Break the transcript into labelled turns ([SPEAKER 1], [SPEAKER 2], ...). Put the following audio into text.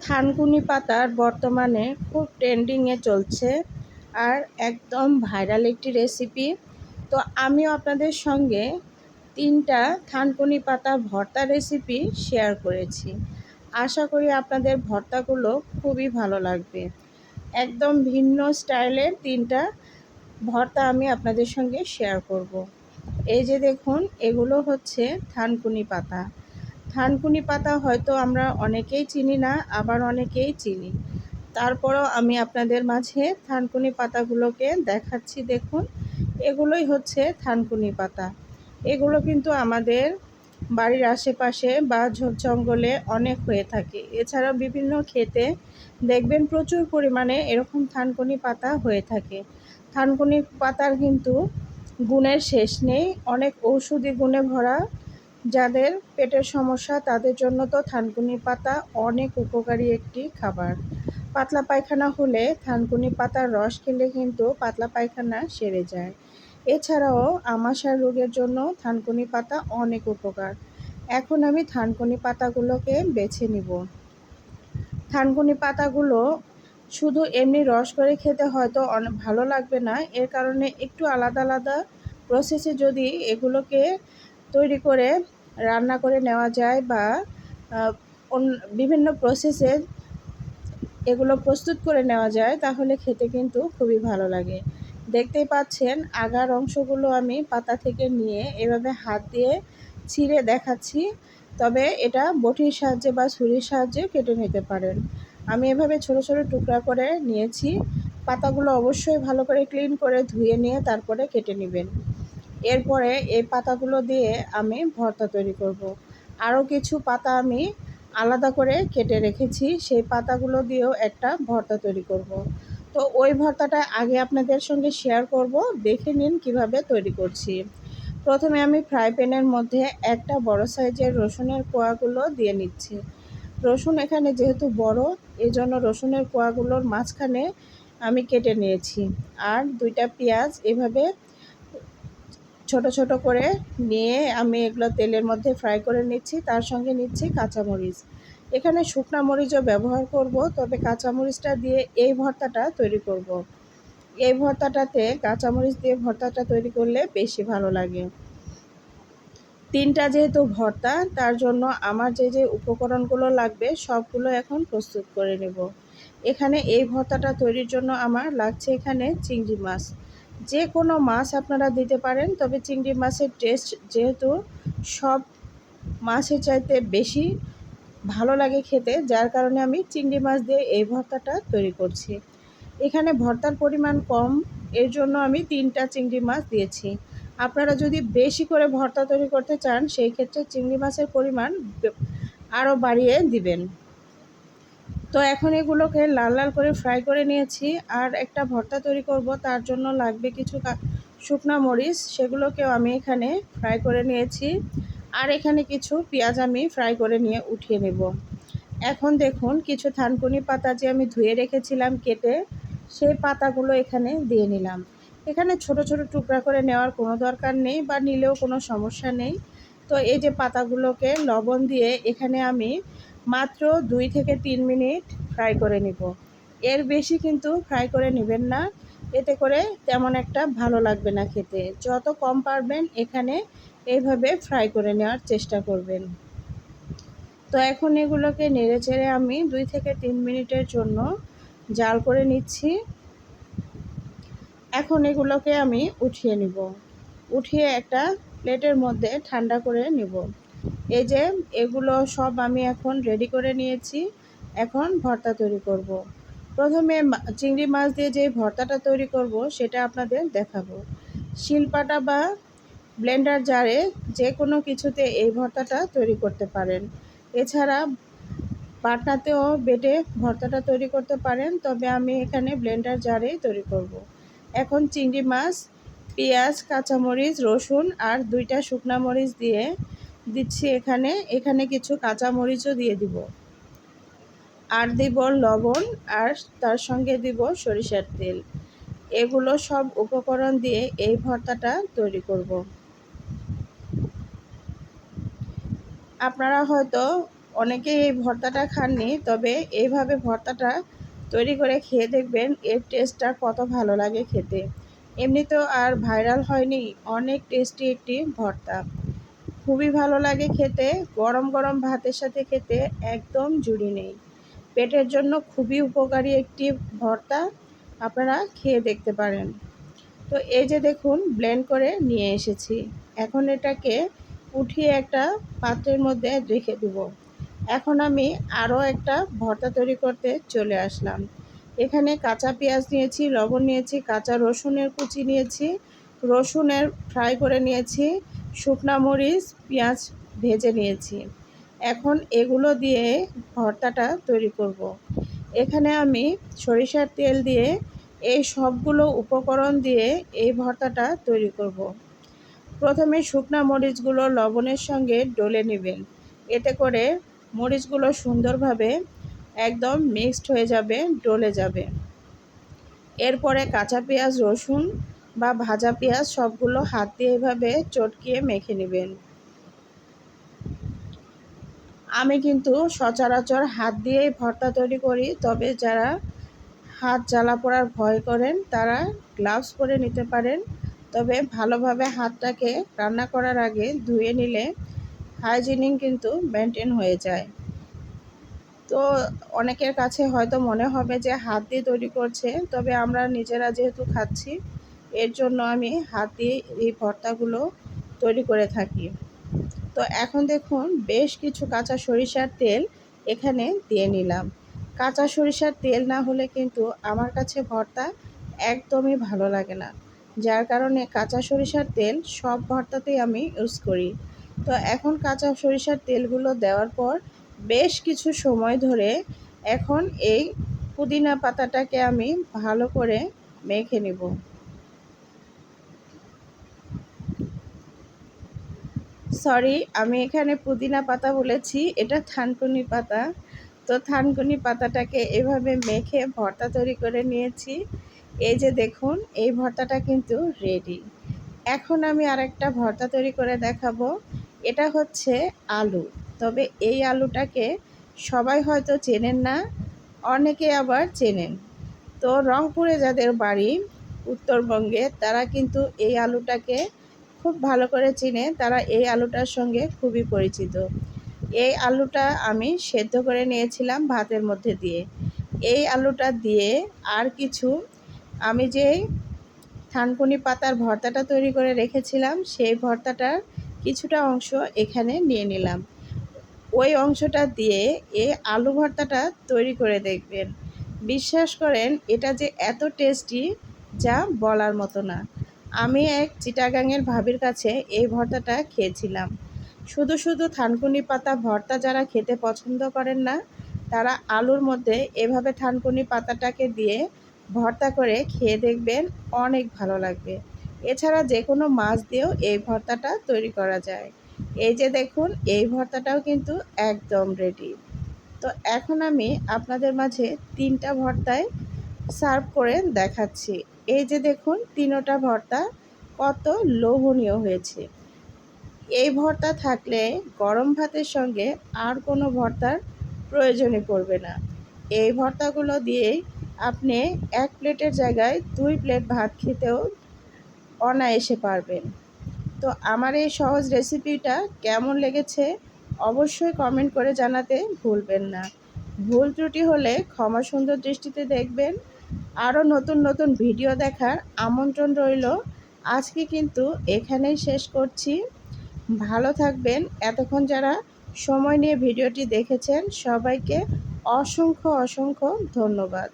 [SPEAKER 1] থানকুনি পাতার বর্তমানে খুব ট্রেন্ডিংয়ে চলছে আর একদম ভাইরাল একটি রেসিপি। তো আমিও আপনাদের সঙ্গে 3টা থানকুনি পাতা ভর্তা রেসিপি শেয়ার করেছি। আশা করি আপনাদের ভর্তাগুলো খুবই ভালো লাগবে। একদম ভিন্ন স্টাইলের 3টা ভর্তা আমি আপনাদের সঙ্গে শেয়ার করব। এই যে দেখুন, এগুলো হচ্ছে থানকুনি পাতা। থানকুনি পাতা হয়তো আমরা অনেকেই চিনি না, আবার অনেকেই চিনি। তারপরও আমি আপনাদের মাঝে থানকুনি পাতাগুলোকে দেখাচ্ছি। দেখুন, এগুলোই হচ্ছে থানকুনি পাতা। এগুলো কিন্তু আমাদের বাড়ির আশেপাশে বা ঝোপ জঙ্গলে অনেক হয়ে থাকে। এছাড়াও বিভিন্ন ক্ষেতে দেখবেন প্রচুর পরিমাণে এরকম থানকুনি পাতা হয়ে থাকে। থানকুনি পাতার কিন্তু গুণের শেষ নেই, অনেক ঔষধি গুণে ভরা। যাদের পেটের সমস্যা তাদের জন্য তো থানকুনি পাতা অনেক উপকারী একটি খাবার। পাতলা পায়খানা হলে থানকুনি পাতার রস খেলে কিন্তু পাতলা পায়খানা সেরে যায়। এছাড়াও আমাশয় রোগের জন্য থানকুনি পাতা অনেক উপকার। এখন আমি থানকুনি পাতাগুলোকে বেছে নিব। থানকুনি পাতাগুলো শুধু এমনি রস করে খেতে হয়তো অনেক ভালো লাগবে না, এর কারণে একটু আলাদা আলাদা প্রসেসে যদি এগুলোকে তৈরি করে রান্না করে নেওয়া যায় বা বিভিন্ন প্রসেসে এগুলো প্রস্তুত করে নেওয়া যায়, তাহলে খেতে কিন্তু খুবই ভালো লাগে। দেখতেই পাচ্ছেন, আগার অংশগুলো আমি পাতা থেকে নিয়ে এভাবে হাত দিয়ে ছিঁড়ে দেখাচ্ছি। তবে এটা বটির সাহায্যে বা ছুরির সাহায্যে কেটে নিতে পারেন। আমি এভাবে ছোট ছোট টুকরা করে নিয়েছি। পাতাগুলো অবশ্যই ভালো করে ক্লিন করে ধুয়ে নিয়ে তারপরে কেটে নেবেন। এরপরে এই পাতাগুলো দিয়ে আমি ভর্তা তৈরি করব। আরও কিছু পাতা আমি আলাদা করে কেটে রেখেছি, সেই পাতাগুলো দিয়েও একটা ভর্তা তৈরি করব। তো ওই ভর্তাটা আগে আপনাদের সঙ্গে শেয়ার করব, দেখে নিন কিভাবে তৈরি করছি। প্রথমে আমি ফ্রাই প্যানের মধ্যে একটা বড় সাইজের রসুনের কোয়াগুলো দিয়ে নিচ্ছি। রসুন এখানে যেহেতু বড়, এজন্য রসুনের কোয়াগুলোর মাঝখানে আমি কেটে নিয়েছি। আর 2টা পেঁয়াজ এভাবে ছোট ছোট করে নিয়ে আমি এগুলো তেলের মধ্যে ফ্রাই করে নিচ্ছি। তার সঙ্গে নিচ্ছি কাঁচামরিচ। এখানে শুকনা মরিচও ব্যবহার করব, তবে কাঁচামরিচটা দিয়ে এই ভর্তাটা তৈরি করব। এই ভর্তাটাতে কাঁচামরিচ দিয়ে ভর্তাটা তৈরি করলে বেশি ভালো লাগে। 3টা যেহেতু ভর্তা, তার জন্য আমার যে যে উপকরণগুলো লাগবে সবগুলো এখন প্রস্তুত করে নেব। এখানে এই ভর্তাটা তৈরির জন্য আমার লাগছে এখানে চিংড়ি মাছ। যে কোনো মাছ আপনারা দিতে পারেন, তবে চিংড়ি মাছের টেস্ট যেহেতু সব মাছের চাইতে বেশি ভালো লাগে খেতে, যার কারণে আমি চিংড়ি মাছ দিয়ে এই ভর্তাটা তৈরি করছি। এখানে ভর্তার পরিমাণ কম, এর জন্য আমি 3টা চিংড়ি মাছ দিয়েছি। আপনারা যদি বেশি করে ভর্তা তৈরি করতে চান, সেই ক্ষেত্রে চিংড়ি মাছের পরিমাণ আরও বাড়িয়ে দিবেন। তো এখন এগুলোকে লাল লাল করে ফ্রাই করে নিয়েছি। আর একটা ভর্তা তৈরি করব, তার জন্য লাগবে কিছু শুকনা মরিচ, সেগুলোকেও আমি এখানে ফ্রাই করে নিয়েছি। আর এখানে কিছু পেঁয়াজ আমি ফ্রাই করে নিয়ে উঠিয়ে নেব। এখন দেখুন, কিছু থানকুনি পাতা যে আমি ধুয়ে রেখেছিলাম কেটে, সেই পাতাগুলো এখানে দিয়ে নিলাম। এখানে ছোট ছোট টুকরা করে নেওয়ার কোনো দরকার নেই, বা নিলেও কোনো সমস্যা নেই। তো এই যে পাতাগুলোকে লবণ দিয়ে এখানে আমি মাত্র 2 থেকে 3 মিনিট ফ্রাই করে নিব। এর বেশি কিন্তু ফ্রাই করে নেবেন না, এতে করে তেমন একটা ভালো লাগবে না খেতে। যত কম পারবেন এখানে এইভাবে ফ্রাই করে নেওয়ার চেষ্টা করবেন। তো এখন এগুলোকে নেড়ে চেড়ে আমি 2 থেকে 3 মিনিটের জন্য জাল করে নিচ্ছি। এখন এগুলোকে আমি উঠিয়ে নিব। উঠিয়ে একটা প্লেটের মধ্যে ঠান্ডা করে নিব। এই যে এগুলো সব আমি এখন রেডি করে নিয়েছি। এখন ভর্তা তৈরি করব। প্রথমে চিংড়ি মাছ দিয়ে যে ভর্তাটা তৈরি করব সেটা আপনাদের দেখাবো। শিলপাটা বা ব্লেন্ডার জারে যে কোনো কিছুতে এই ভর্তাটা তৈরি করতে পারেন। এছাড়া বাটনাতেও বেটে ভর্তাটা তৈরি করতে পারেন, তবে আমি এখানে ব্লেন্ডার জারেই তৈরি করব। এখন চিংড়ি মাছ, পেঁয়াজ, কাঁচামরিচ, রসুন আর 2টা শুকনা মরিচ দিয়ে দিচ্ছি এখানে কিছু কাঁচামরিচও দিয়ে দিব। আর দিব লবণ, আর তার সঙ্গে দিব সরিষার তেল। এগুলো সব উপকরণ দিয়ে এই ভর্তাটা তৈরি করব। আপনারা হয়তো অনেকেই এই ভর্তাটা খাননি, তবে এইভাবে ভর্তাটা তৈরি করে খেয়ে দেখবেন এর টেস্টটা কত ভালো লাগে খেতে। এমনিতেও আর ভাইরাল হয়নি, অনেক টেস্টি একটি ভর্তা, খুবই ভালো লাগে খেতে। গরম গরম ভাতের সাথে খেতে একদম জুড়ি নেই। পেটের জন্য খুবই উপকারী একটি ভর্তা, আপনারা খেয়ে দেখতে পারেন। তো এই যে দেখুন ব্লেন্ড করে নিয়ে এসেছি। এখন এটাকে উঠিয়ে একটা পাত্রের মধ্যে রেখে দেব। এখন আমি আরও একটা ভর্তা তৈরি করতে চলে আসলাম। এখানে কাঁচা পেঁয়াজ নিয়েছি, লবণ নিয়েছি, কাঁচা রসুনের কুচি নিয়েছি, রসুনের ফ্রাই করে নিয়েছি, শুকনা মরিচ, পেঁয়াজ ভেজে নিয়েছি। এখন এগুলো দিয়ে ভর্তাটা তৈরি করব। এখানে আমি সরিষার তেল দিয়ে এই সবগুলো উপকরণ দিয়ে এই ভর্তাটা তৈরি করব। প্রথমে শুকনা মরিচগুলো লবণের সঙ্গে ডলে নেবেন, এতে করে মরিচগুলো সুন্দরভাবে একদম মিক্সড হয়ে যাবে, ডলে যাবে। এরপরে কাঁচা পেঁয়াজ, রসুন বা ভাজা পেঁয়াজ সবগুলো হাত দিয়ে এভাবে চটকিয়ে মেখে নেবেন। আমি কিন্তু সচরাচর হাত দিয়েই ভর্তা তৈরি করি, তবে যারা হাত জ্বালা পোড়ার ভয় করেন তারা গ্লাভস পরে নিতে পারেন। তবে ভালোভাবে হাতটাকে রান্না করার আগে ধুয়ে নিলে হাইজিনিক কিন্তু মেনটেন হয়ে যায়। তো অনেকের কাছে হয়তো মনে হবে যে হাত দিয়ে তৈরি করছে, তবে আমরা নিজেরা যেহেতু খাচ্ছি এর জন্য আমি হাত দিয়ে এই ভর্তাগুলো তৈরি করে থাকি। তো এখন দেখুন বেশ কিছু কাঁচা সরিষার তেল এখানে দিয়ে নিলাম। কাঁচা সরিষার তেল না হলে কিন্তু আমার কাছে ভর্তা একদমই ভালো লাগে না, যার কারণে কাঁচা সরিষার তেল সব ভর্তাতেই আমি ইউজ করি। তো এখন কাঁচা সরিষার তেলগুলো দেওয়ার পর বেশ কিছু সময় ধরে এখন এই পুদিনা পাতাটাকে আমি ভালো করে মেখে নেব। সরি, আমি এখানে পুদিনা পাতা বলেছি, এটা থানকুনি পাতা। তো থানকুনি পাতাটাকে এভাবে মেখে ভর্তা তৈরি করে নিয়েছি। এই যে দেখুন এই ভর্তাটা কিন্তু রেডি। এখন আমি আরেকটা ভর্তা তৈরি করে দেখাবো। এটা হচ্ছে আলু, তবে এই আলুটাকে সবাই হয়তো চেনেন না, অনেকে আবার চেনেন। তো রংপুরে যাদের বাড়ি উত্তরবঙ্গে তারা কিন্তু এই আলুটাকে খুব ভালো করে চিনে, তারা এই আলুটার সঙ্গে খুবই পরিচিত। এই আলুটা আমি সেদ্ধ করে নিয়েছিলাম ভাতের মধ্যে দিয়ে। এই আলুটা দিয়ে আর কিছু আমি যে থানকুনি পাতার ভর্তাটা তৈরি করে রেখেছিলাম সেই ভর্তাটার কিছুটা অংশ এখানে নিয়ে নিলাম। ওই অংশটা দিয়ে এই আলু ভর্তাটা তৈরি করে দেখবেন। বিশ্বাস করেন এটা যে এত টেস্টি যা বলার মতো না। আমি এক চিটাগাংয়ের ভাবির কাছে এই ভর্তাটা খেয়েছিলাম। শুধু শুধু থানকুনি পাতা ভর্তা যারা খেতে পছন্দ করেন না, তারা আলুর মধ্যে এভাবে থানকুনি পাতাটাকে দিয়ে ভর্তা করে খেয়ে দেখবেন, অনেক ভালো লাগবে। এছাড়া যে কোনো মাছ দিয়েও এই ভর্তাটা তৈরি করা যায়। এই যে দেখুন এই ভর্তাটাও কিন্তু একদম রেডি। তো এখন আমি আপনাদের মাঝে 3টা ভর্তায় সার্ভ করে দেখাচ্ছি। এই যে দেখুন তিনোটা ভর্তা কত লোভনীয় হয়েছে। এই ভর্তা থাকলে গরম ভাতের সঙ্গে আর কোনো ভর্তার প্রয়োজনই পড়বে না। এই ভর্তাগুলো দিয়েই আপনি 1 প্লেটের জায়গায় 2 প্লেট ভাত খেতেও অনায়াসে পারবেন। তো আমার এই সহজ রেসিপিটা কেমন লেগেছে অবশ্যই কমেন্ট করে জানাতে ভুলবেন না। ভুল ত্রুটি হলে ক্ষমা সুন্দর দৃষ্টিতে দেখবেন। আরও নতুন নতুন ভিডিও দেখার আমন্ত্রণ রইল। আজকে কিন্তু এখানেই শেষ করছি। ভালো থাকবেন। এতক্ষণ যারা সময় নিয়ে ভিডিওটি দেখেছেন সবাইকে অসংখ্য অসংখ্য ধন্যবাদ।